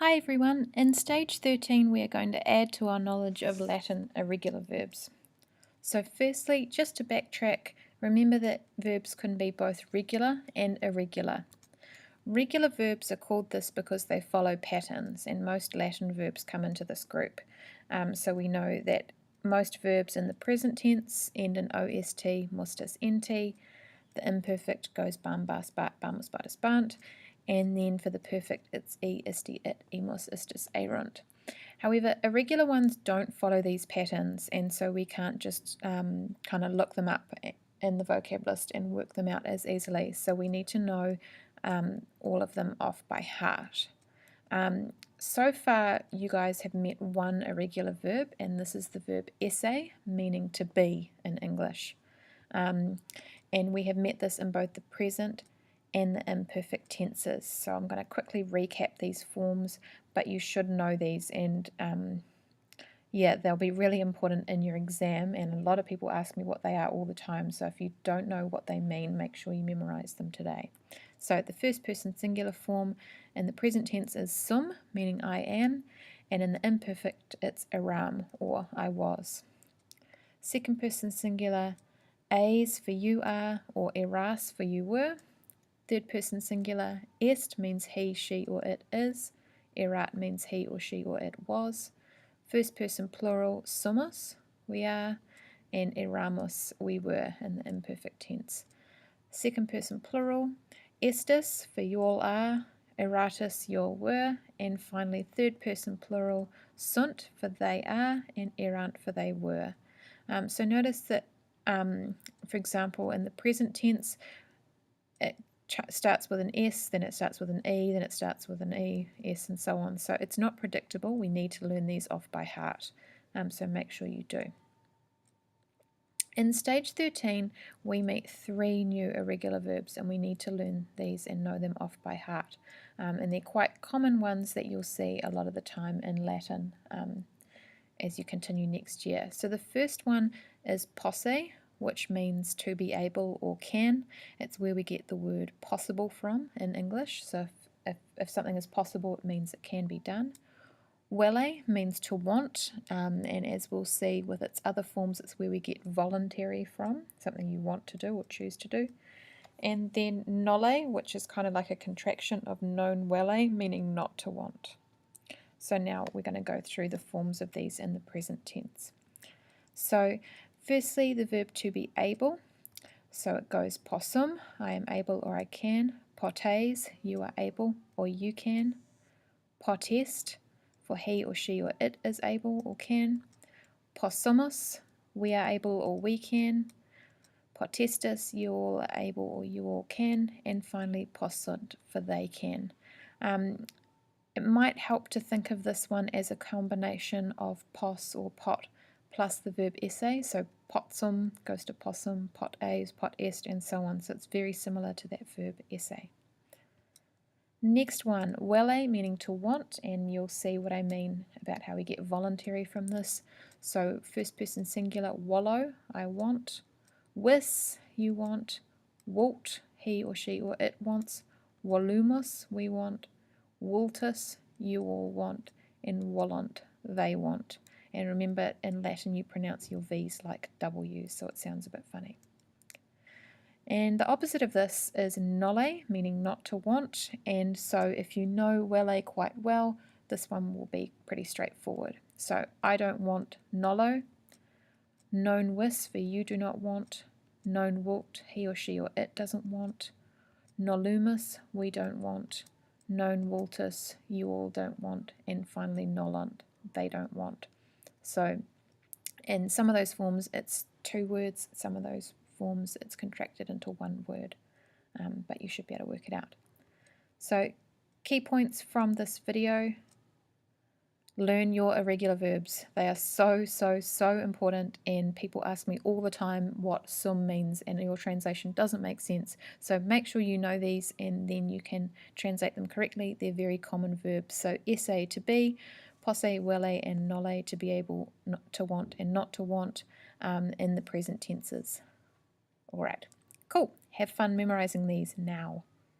Hi everyone, in stage 13 we are going to add to our knowledge of Latin irregular verbs. So firstly, just to backtrack, remember that verbs can be both regular and irregular. Regular verbs are called this because they follow patterns, and most Latin verbs come into this group. So we know that most verbs in the present tense end in ost, mustus, ent. The imperfect goes bam, bas, bat, bamus, batus, bant. And then for the perfect, it's e, isti, it, emus, istus, erunt. However, irregular ones don't follow these patterns, and so we can't just kind of look them up in the vocab list and work them out as easily. So we need to know all of them off by heart. So far, you guys have met one irregular verb, and this is the verb esse, meaning to be in English. And we have met this in both the present and the imperfect tenses. So I'm going to quickly recap these forms, but you should know these, and yeah, they'll be really important in your exam, and a lot of people ask me what they are all the time, so if you don't know what they mean, make sure you memorize them today. So the first person singular form in the present tense is sum, meaning I am, and in the imperfect it's eram, or I was. Second person singular, es for you are, or eras for you were. Third person singular, est means he, she, or it is. Erat means he or she or it was. First person plural, sumus, we are, and eramus, we were, in the imperfect tense. Second person plural, estis for you all are, eratus, you all were, and finally third person plural, sunt for they are, and erant for they were. So notice that, for example, in the present tense, it starts with an S, then it starts with an E, then it starts with an E, S, and so on. So it's not predictable. We need to learn these off by heart. So make sure you do. In stage 13, we meet 3 new irregular verbs, and we need to learn these and know them off by heart. And they're quite common ones that you'll see a lot of the time in Latin as you continue next year. So the first one is posse, which means to be able or can. It's where we get the word possible from in English. So if something is possible, it means it can be done. Velle means to want, and as we'll see with its other forms, it's where we get voluntary from, something you want to do or choose to do. And then nolle, which is kind of like a contraction of non velle, meaning not to want. So now we're going to go through the forms of these in the present tense. So firstly, the verb to be able. So it goes possum, I am able or I can. Potes, you are able or you can. Potest, for he or she or it is able or can. Possumus, we are able or we can. Potestus, you all are able or you all can. And finally, possunt, for they can. It might help to think of this one as a combination of pos or pot plus the verb esse. So potsum goes to possum, potes, potest, and so on. So it's very similar to that verb esse. Next one, velle, meaning to want, and you'll see what I mean about how we get voluntary from this. So first person singular, wallow, I want. Wis, you want. Walt, he or she or it wants. Volumus, we want. Vultus, you all want. And volunt, they want. And remember, in Latin you pronounce your V's like W's, so it sounds a bit funny. And the opposite of this is nolle, meaning not to want, and so if you know velle quite well, this one will be pretty straightforward. So I don't want nollo, non vis for you do not want, non vult, he or she or it doesn't want, nolumus, we don't want, non vultus, you all don't want, and finally nolunt, they don't want. So in some of those forms it's 2 words, some of those forms it's contracted into 1 word, but you should be able to work it out. So key points from this video: learn your irregular verbs. They are so important, and people ask me all the time what sum means and your translation doesn't make sense. So make sure you know these and then you can translate them correctly. They're very common verbs. So esse, to be, posse, velle, and nolle, to be able, not to want, and not to want in the present tenses. Alright, cool. Have fun memorizing these now.